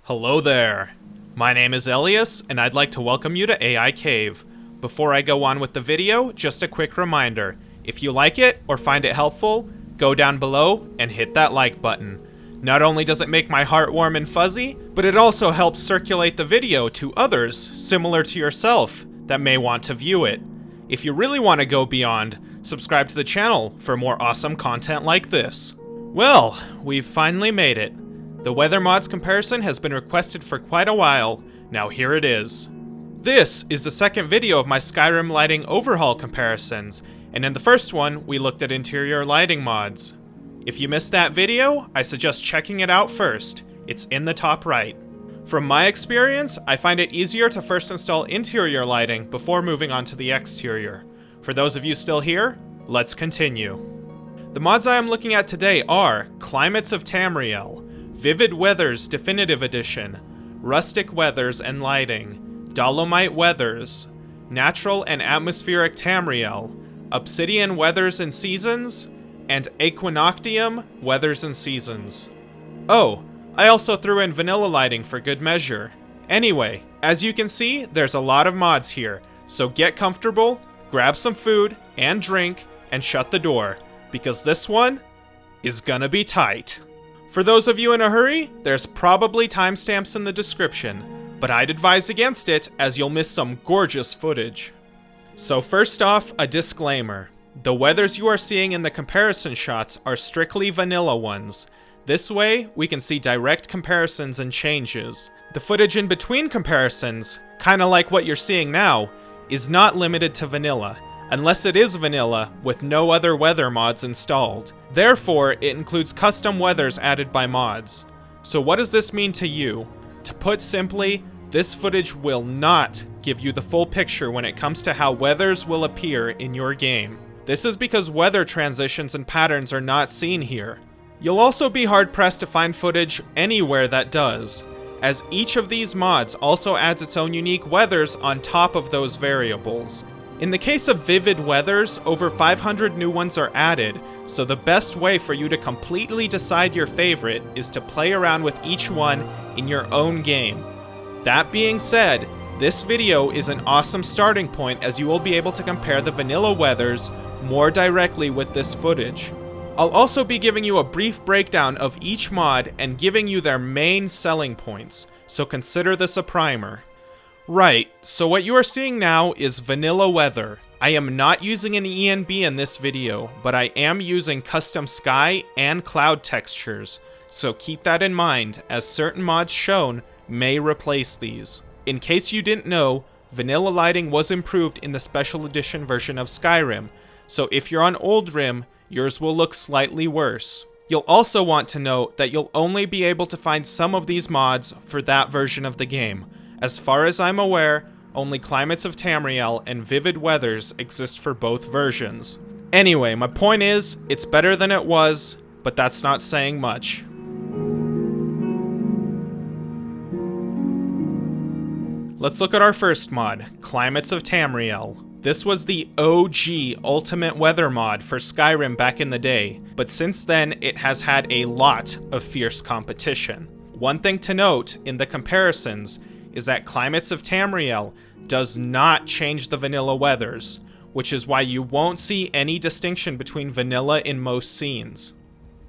Hello there. My name is Elias, and I'd like to welcome you to AI Cave. Before I go on with the video, just a quick reminder. If you like it or find it helpful, go down below and hit that like button. Not only does it make my heart warm and fuzzy, but it also helps circulate the video to others similar to yourself that may want to view it. If you really want to go beyond, subscribe to the channel for more awesome content like this. Well, we've finally made it. The weather mods comparison has been requested for quite a while, now here it is. This is the second video of my Skyrim lighting overhaul comparisons, and in the first one, we looked at interior lighting mods. If you missed that video, I suggest checking it out first. It's in the top right. From my experience, I find it easier to first install interior lighting before moving on to the exterior. For those of you still here, let's continue. The mods I am looking at today are Climates of Tamriel, Vivid Weathers Definitive Edition, Rustic Weathers and Lighting, Dolomite Weathers, Natural and Atmospheric Tamriel, Obsidian Weathers and Seasons, and Aequinoctium Weathers and Seasons. Oh, I also threw in vanilla lighting for good measure. Anyway, as you can see, there's a lot of mods here, so get comfortable, grab some food and drink, and shut the door, because this one is gonna be tight. For those of you in a hurry, there's probably timestamps in the description, but I'd advise against it as you'll miss some gorgeous footage. So first off, a disclaimer. The weathers you are seeing in the comparison shots are strictly vanilla ones. This way, we can see direct comparisons and changes. The footage in between comparisons, kinda like what you're seeing now, is not limited to vanilla, unless it is vanilla with no other weather mods installed. Therefore, it includes custom weathers added by mods. So what does this mean to you? To put simply, this footage will not give you the full picture when it comes to how weathers will appear in your game. This is because weather transitions and patterns are not seen here. You'll also be hard-pressed to find footage anywhere that does, as each of these mods also adds its own unique weathers on top of those variables. In the case of Vivid Weathers, over 500 new ones are added, so the best way for you to completely decide your favorite is to play around with each one in your own game. That being said, this video is an awesome starting point as you will be able to compare the vanilla weathers more directly with this footage. I'll also be giving you a brief breakdown of each mod and giving you their main selling points, so consider this a primer. Right, so what you are seeing now is vanilla weather. I am not using an ENB in this video, but I am using custom sky and cloud textures, so keep that in mind as certain mods shown may replace these. In case you didn't know, vanilla lighting was improved in the special edition version of Skyrim, so if you're on Old Rim, yours will look slightly worse. You'll also want to note that you'll only be able to find some of these mods for that version of the game. As far as I'm aware, only Climates of Tamriel and Vivid Weathers exist for both versions. Anyway, my point is, it's better than it was, but that's not saying much. Let's look at our first mod, Climates of Tamriel. This was the OG Ultimate Weather mod for Skyrim back in the day, but since then it has had a lot of fierce competition. One thing to note in the comparisons is that Climates of Tamriel does not change the vanilla weathers, which is why you won't see any distinction between vanilla in most scenes.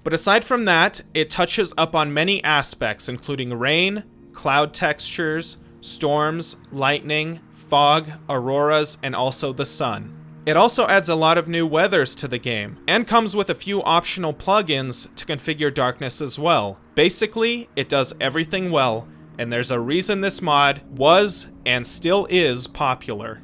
But aside from that, it touches up on many aspects including rain, cloud textures, storms, lightning, fog, auroras, and also the sun. It also adds a lot of new weathers to the game, and comes with a few optional plugins to configure darkness as well. Basically, it does everything well, and there's a reason this mod was, and still is, popular.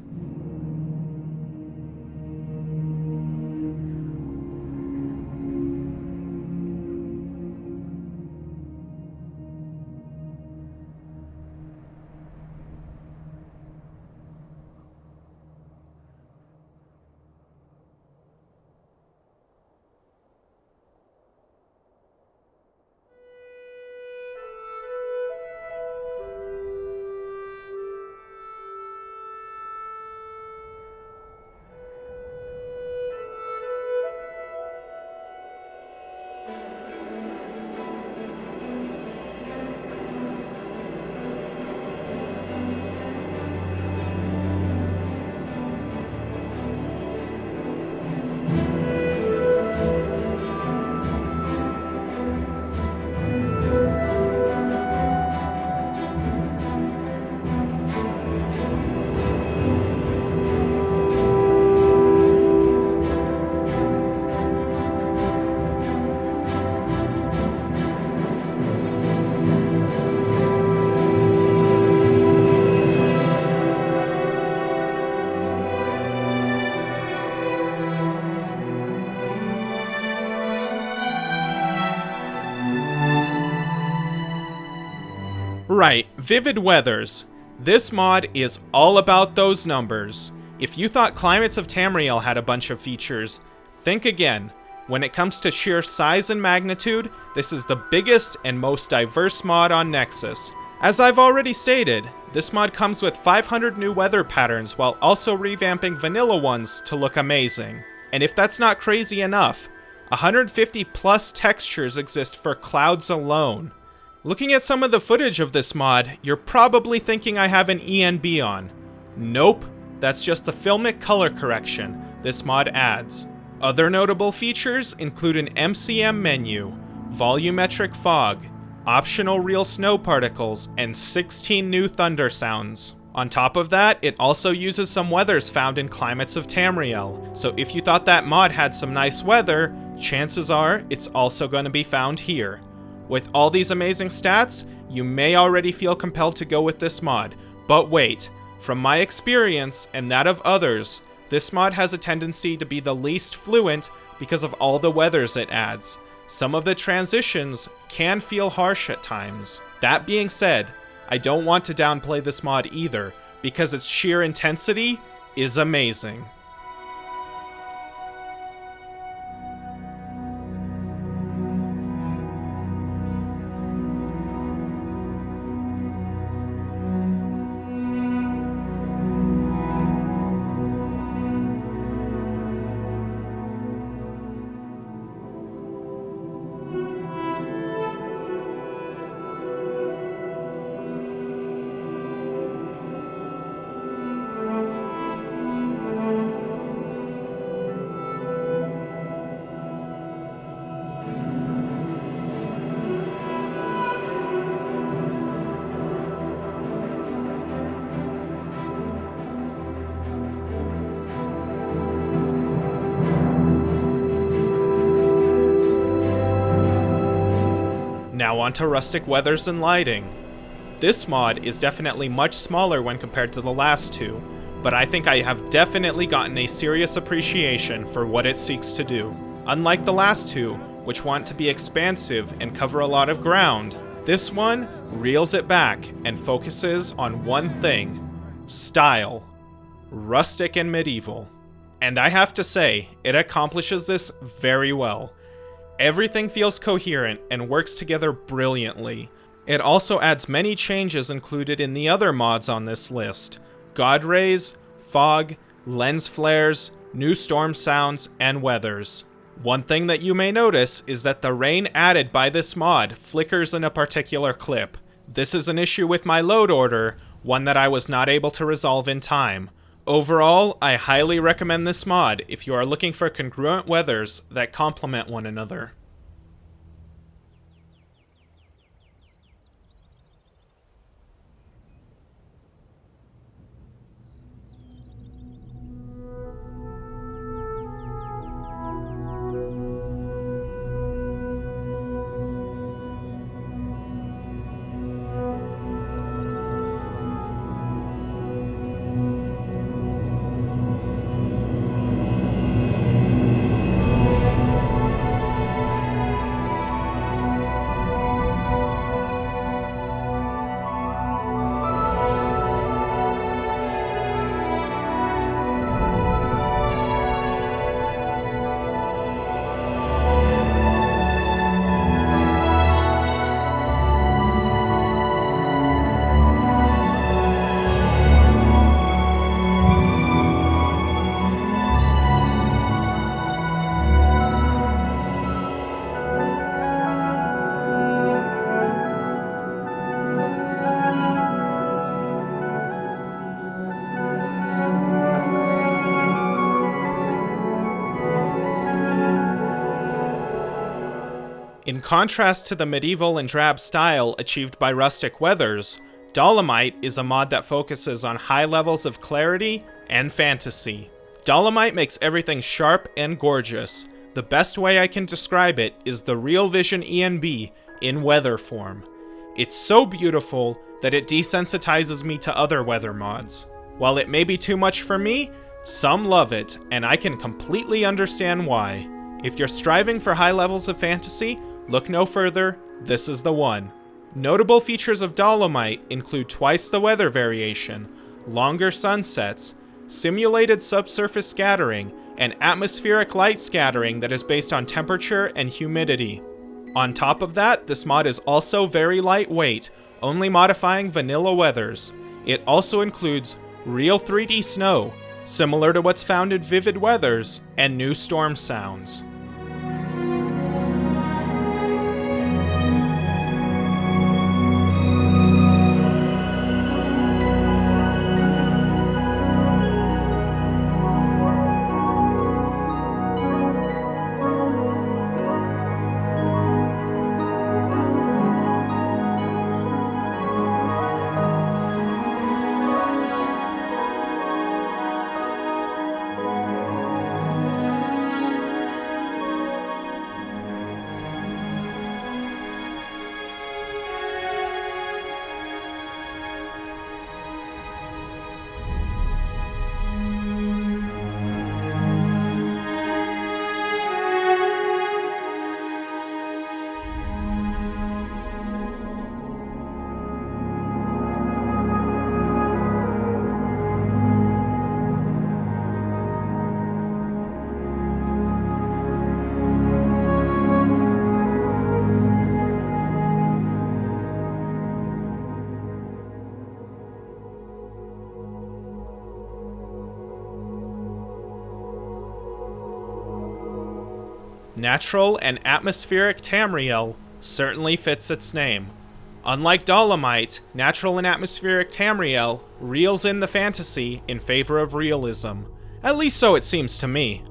Right, Vivid Weathers. This mod is all about those numbers. If you thought Climates of Tamriel had a bunch of features, think again. When it comes to sheer size and magnitude, this is the biggest and most diverse mod on Nexus. As I've already stated, this mod comes with 500 new weather patterns while also revamping vanilla ones to look amazing. And if that's not crazy enough, 150 plus textures exist for clouds alone. Looking at some of the footage of this mod, you're probably thinking I have an ENB on. Nope, that's just the filmic color correction this mod adds. Other notable features include an MCM menu, volumetric fog, optional real snow particles, and 16 new thunder sounds. On top of that, it also uses some weathers found in Climates of Tamriel, so if you thought that mod had some nice weather, chances are it's also going to be found here. With all these amazing stats, you may already feel compelled to go with this mod, but wait, from my experience and that of others, this mod has a tendency to be the least fluent because of all the weathers it adds. Some of the transitions can feel harsh at times. That being said, I don't want to downplay this mod either, because its sheer intensity is amazing. Now on to Rustic Weathers and Lighting. This mod is definitely much smaller when compared to the last two, but I think I have definitely gotten a serious appreciation for what it seeks to do. Unlike the last two, which want to be expansive and cover a lot of ground, this one reels it back and focuses on one thing: style. Rustic and medieval. And I have to say, it accomplishes this very well. Everything feels coherent and works together brilliantly. It also adds many changes included in the other mods on this list: God rays, fog, lens flares, new storm sounds, and weathers. One thing that you may notice is that the rain added by this mod flickers in a particular clip. This is an issue with my load order, one that I was not able to resolve in time. Overall, I highly recommend this mod if you are looking for congruent weathers that complement one another. In contrast to the medieval and drab style achieved by Rustic Weathers, Dolomite is a mod that focuses on high levels of clarity and fantasy. Dolomite makes everything sharp and gorgeous. The best way I can describe it is the Real Vision ENB in weather form. It's so beautiful that it desensitizes me to other weather mods. While it may be too much for me, some love it, and I can completely understand why. If you're striving for high levels of fantasy, look no further, this is the one. Notable features of Dolomite include twice the weather variation, longer sunsets, simulated subsurface scattering, and atmospheric light scattering that is based on temperature and humidity. On top of that, this mod is also very lightweight, only modifying vanilla weathers. It also includes real 3D snow, similar to what's found in Vivid Weathers, and new storm sounds. Natural and Atmospheric Tamriel certainly fits its name. Unlike Dolomite, Natural and Atmospheric Tamriel reels in the fantasy in favor of realism. At least so it seems to me.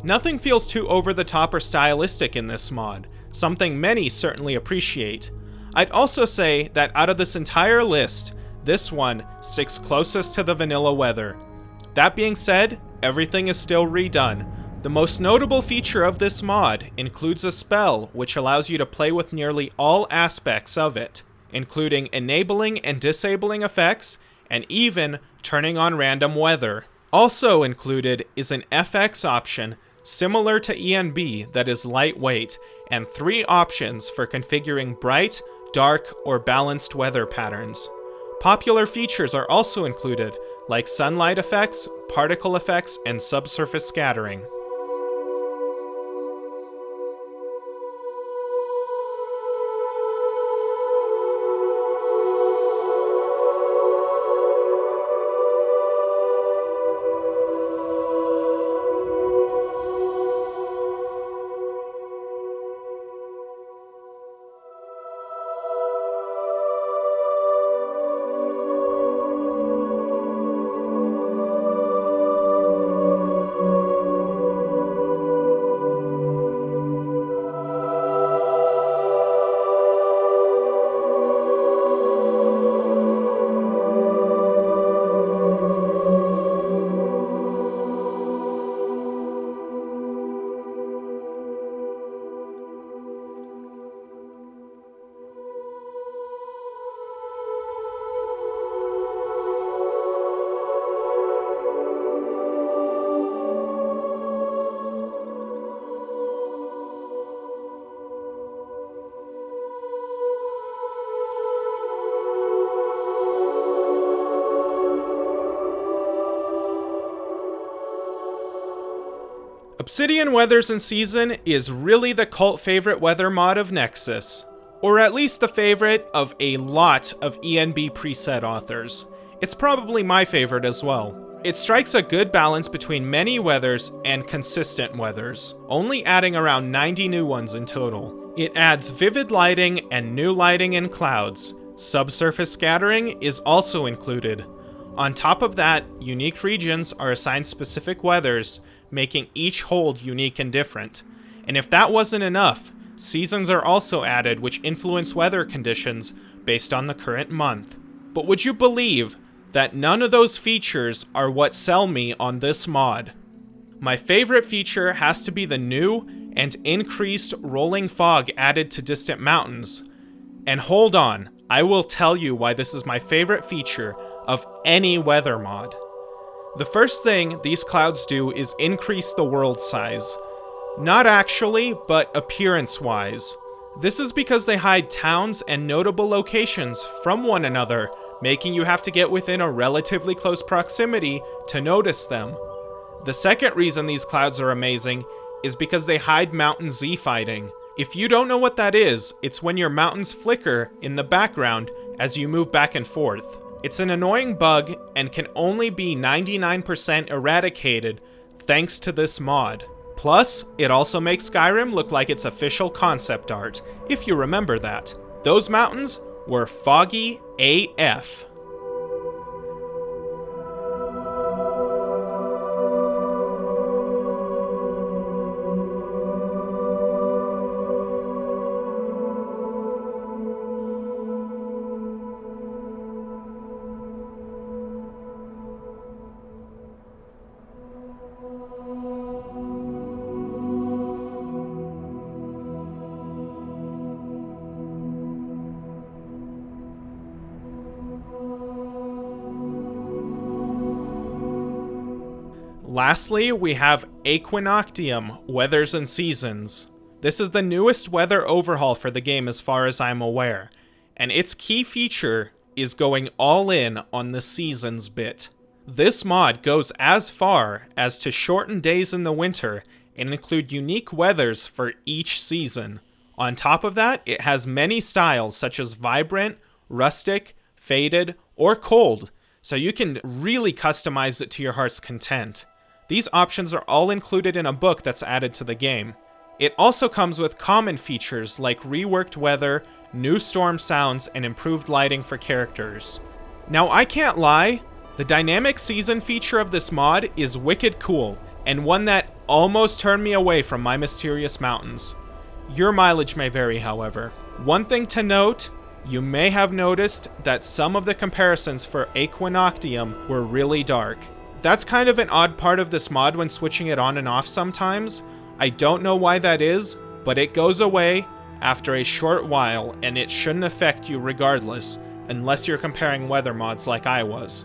Nothing feels too over the top or stylistic in this mod, something many certainly appreciate. I'd also say that out of this entire list, this one sticks closest to the vanilla weather. That being said, everything is still redone. The most notable feature of this mod includes a spell which allows you to play with nearly all aspects of it, including enabling and disabling effects, and even turning on random weather. Also included is an FX option similar to ENB that is lightweight, and 3 options for configuring bright, dark, or balanced weather patterns. Popular features are also included, like sunlight effects, particle effects, and subsurface scattering. Obsidian Weathers and Season is really the cult favorite weather mod of Nexus, or at least the favorite of a lot of ENB preset authors. It's probably my favorite as well. It strikes a good balance between many weathers and consistent weathers, only adding around 90 new ones in total. It adds vivid lighting and new lighting in clouds. Subsurface scattering is also included. On top of that, unique regions are assigned specific weathers, making each hold unique and different. And if that wasn't enough, seasons are also added which influence weather conditions based on the current month. But would you believe that none of those features are what sell me on this mod? My favorite feature has to be the new and increased rolling fog added to distant mountains. And hold on, I will tell you why this is my favorite feature of any weather mod. The first thing these clouds do is increase the world size. Not actually, but appearance-wise. This is because they hide towns and notable locations from one another, making you have to get within a relatively close proximity to notice them. The second reason these clouds are amazing is because they hide mountain Z fighting. If you don't know what that is, it's when your mountains flicker in the background as you move back and forth. It's an annoying bug and can only be 99% eradicated thanks to this mod. Plus, it also makes Skyrim look like its official concept art, if you remember that. Those mountains were foggy AF. Lastly, we have Aequinoctium Weathers and Seasons. This is the newest weather overhaul for the game as far as I'm aware, and its key feature is going all in on the seasons bit. This mod goes as far as to shorten days in the winter and include unique weathers for each season. On top of that, it has many styles such as vibrant, rustic, faded, or cold, so you can really customize it to your heart's content. These options are all included in a book that's added to the game. It also comes with common features like reworked weather, new storm sounds, and improved lighting for characters. Now, I can't lie, the dynamic season feature of this mod is wicked cool, and one that almost turned me away from my mysterious mountains. Your mileage may vary, however. One thing to note, you may have noticed that some of the comparisons for Aequinoctium were really dark. That's kind of an odd part of this mod when switching it on and off sometimes. I don't know why that is, but it goes away after a short while, and it shouldn't affect you regardless, unless you're comparing weather mods like I was.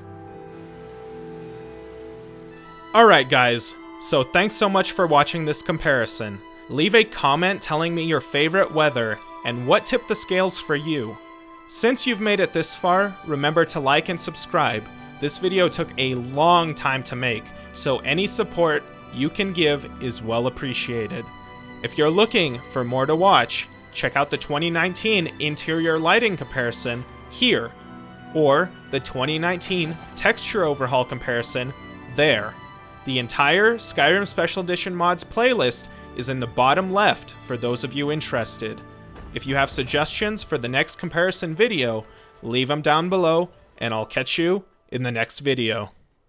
Alright guys, so thanks so much for watching this comparison. Leave a comment telling me your favorite weather and what tipped the scales for you. Since you've made it this far, remember to like and subscribe. This video took a long time to make, so any support you can give is well appreciated. If you're looking for more to watch, check out the 2019 interior lighting comparison here, or the 2019 texture overhaul comparison there. The entire Skyrim Special Edition mods playlist is in the bottom left for those of you interested. If you have suggestions for the next comparison video, leave them down below, and I'll catch you in the next video.